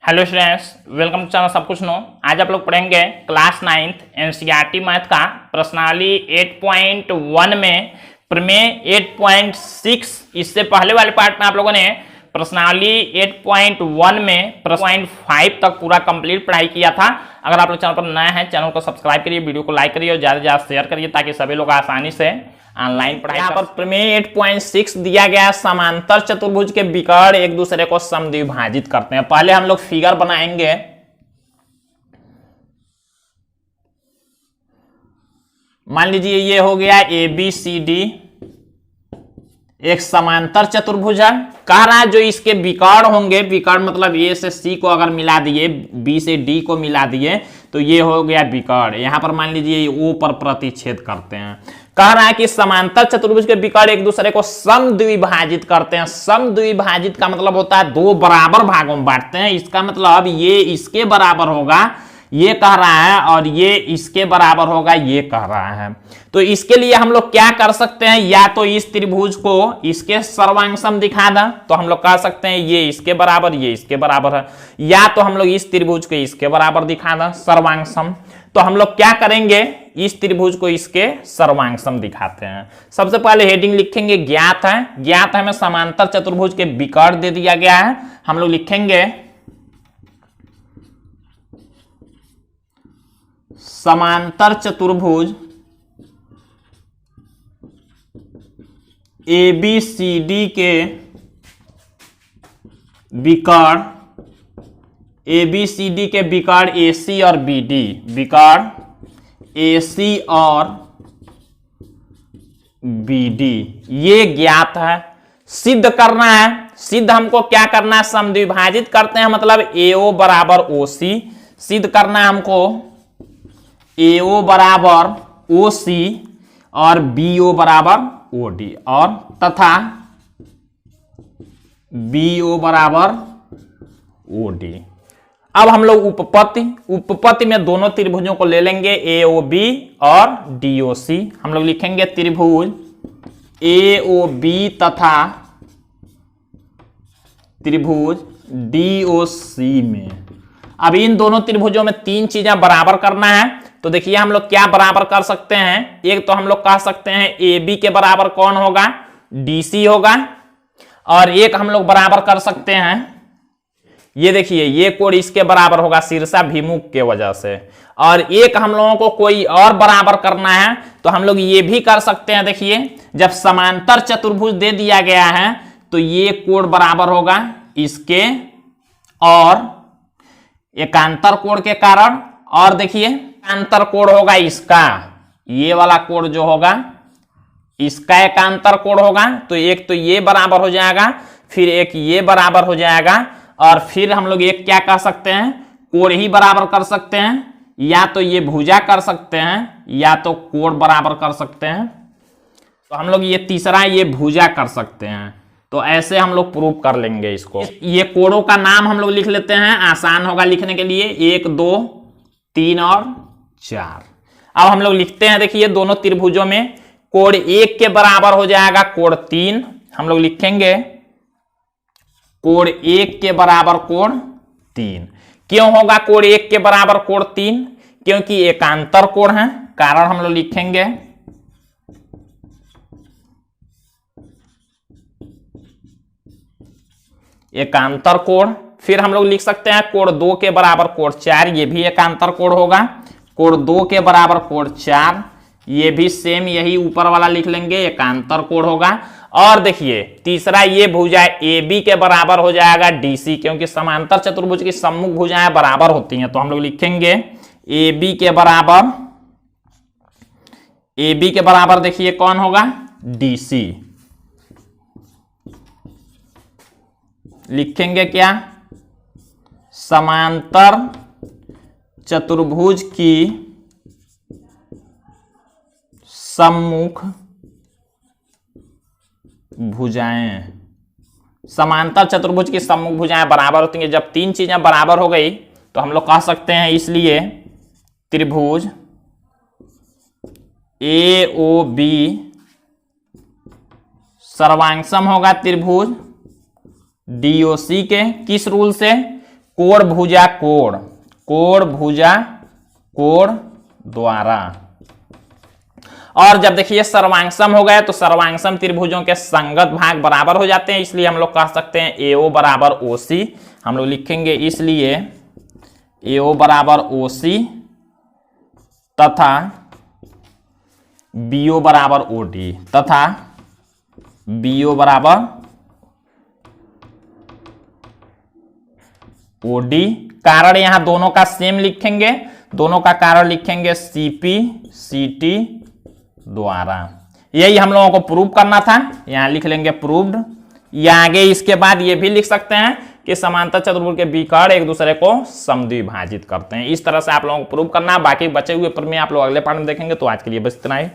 Hello students, welcome to channel सब कुछ no. आज आप लोग पढ़ेंगे क्लास 9th एनसीईआरटी मैथ का प्रश्नावली 8.1 में प्रमेय 8.6। इससे पहले वाले पार्ट में आप लोगों ने प्रश्नावली 8.1 में प्रश्न 5 तक पूरा कंप्लीट पढ़ाई किया था। अगर आप लोग चैनल पर नए हैं, चैनल को सब्सक्राइब करिए, वीडियो को लाइक करिए और ज़्यादा से ज़्यादा शेयर करिए ताकि सभी लोग आसानी से ऑनलाइन पढ़ाई। यहाँ पर प्रमेय 8.6 दिया गया, समांतर चतुर्भुज के विकर्ण एक दूसरे को समद्विभाजित करते हैं। पहले हम लोग फिगर बनाएंगे। मान लीजिए ये हो गया ABCD, एक समांतर चतुर्भुज है। कह रहा है जो इसके विकर्ण होंगे, विकर्ण मतलब A से C को अगर मिला दिए, B से D को मिला दिए तो ये हो गया विकर्ण। यहां पर मान लीजिए O पर प्रतिच्छेद करते हैं। कह रहा है कि समांतर चतुर्भुज के विकर्ण एक दूसरे को समद्विभाजित करते हैं। समद्विभाजित का मतलब होता है दो बराबर भागों में बांटते हैं। इसका मतलब ये इसके बराबर होगा, ये कह रहा है, और ये इसके बराबर होगा, ये कह रहा है। तो इसके लिए हम लोग क्या कर सकते हैं, या तो इस त्रिभुज को इसके सर्वांग दिखा दें तो हम लोग कह सकते हैं ये इसके बराबर, ये इसके बराबर है। या तो हम लोग इस त्रिभुज को इसके बराबर दिखा दें सर्वांग। तो हम लोग क्या करेंगे, इस त्रिभुज को इसके सर्वांग दिखाते हैं। सबसे पहले हेडिंग लिखेंगे ज्ञात है। ज्ञात है हमें समांतर चतुर्भुज के विकर्ण दे दिया गया है। हम लोग लिखेंगे समांतर चतुर्भुज ABCD के विकर्ण, ABCD के विकर्ण AC और BD, विकर्ण AC और BD ये ज्ञात है। सिद्ध करना है। सिद्ध हमको क्या करना है, समद्विभाजित करते हैं, मतलब AO बराबर OC। सिद्ध करना है हमको AO बराबर OC और BO बराबर OD, और तथा BO बराबर OD। अब हम लोग उपपत्ति में दोनों त्रिभुजों को ले लेंगे, AOB और DOC। हम लोग लिखेंगे त्रिभुज AOB तथा त्रिभुज DOC में। अब इन दोनों त्रिभुजों में तीन चीजें बराबर करना है। तो देखिए हम लोग क्या बराबर कर सकते हैं। एक तो हम लोग कह सकते हैं AB के बराबर कौन होगा, DC होगा। और एक हम लोग बराबर कर सकते हैं, ये देखिए ये कोण इसके बराबर होगा शीर्षाभिमुख के वजह से। और एक हम लोगों को कोई और बराबर करना है तो हम लोग ये भी कर सकते हैं। देखिए जब समांतर चतुर्भुज दे दिया गया है तो ये कोण बराबर होगा इसके और एकांतर कोण के कारण, और देखिए एकांतर कोण होगा इसका, ये वाला कोण जो होगा इसका एकांतर कोण होगा। तो एक तो ये बराबर हो जाएगा, फिर एक ये बराबर हो जाएगा, और फिर हम लोग एक क्या कह सकते हैं, कोण ही बराबर कर सकते हैं। या तो ये भुजा कर सकते हैं या तो कोण बराबर कर सकते हैं। तो हम लोग ये तीसरा ये भुजा कर सकते हैं। तो ऐसे हम लोग प्रूव कर लेंगे इसको। ये कोणों का नाम हम लोग लिख लेते हैं, आसान होगा लिखने के लिए। 1 2 3 और 4। अब हम लोग लिखते हैं, देखिए दोनों त्रिभुजों में कोण 1 के बराबर हो जाएगा कोण 3। हम लोग लिखेंगे कोण 1 के बराबर कोण 3। क्यों होगा कोण 1 के बराबर कोण 3, क्योंकि एकांतर कोण है। कारण हम लोग लिखेंगे एकांतर कोण। फिर हम लोग लिख सकते हैं कोण 2 के बराबर कोण 4, ये भी एकांतर कोण होगा। कोण 2 के बराबर कोण 4, ये भी सेम यही ऊपर वाला लिख लेंगे, एकांतर कोण होगा। और देखिए तीसरा ये भुजा AB के बराबर हो जाएगा DC, क्योंकि समांतर चतुर्भुज की सम्मुख भुजाएं बराबर होती हैं। तो हम लोग लिखेंगे AB के बराबर देखिए कौन होगा, DC। लिखेंगे क्या, समांतर चतुर्भुज की सम्मुख भुजाएं। समांतर चतुर्भुज की सम्मुख भुजाएं बराबर होती हैं। जब तीन चीजें बराबर हो गई तो हम लोग कह सकते हैं, इसलिए त्रिभुज AOB सर्वांगसम होगा त्रिभुज DOC के। किस रूल से, कोण भुजा कोण, कोण भुजा कोण द्वारा। और जब देखिए सर्वांगसम हो गए तो सर्वांगसम त्रिभुजों के संगत भाग बराबर हो जाते हैं, इसलिए हम लोग कह सकते हैं AO बराबर OC। हम लोग लिखेंगे इसलिए AO बराबर OC तथा BO बराबर OD तथा BO बराबर OD। कारण यहां दोनों का सेम लिखेंगे, दोनों का कारण लिखेंगे CP CT द्वारा। यही हम लोगों को प्रूव करना था, यहां लिख लेंगे प्रूव्ड। या आगे इसके बाद ये भी लिख सकते हैं कि समांतर चतुर्भुज के विकर्ण एक दूसरे को समद्विभाजित करते हैं। इस तरह से आप लोगों को प्रूव करना है। बाकी बचे हुए प्रमेय आप लोग अगले पार्ट में देखेंगे। तो आज के लिए बस इतना ही।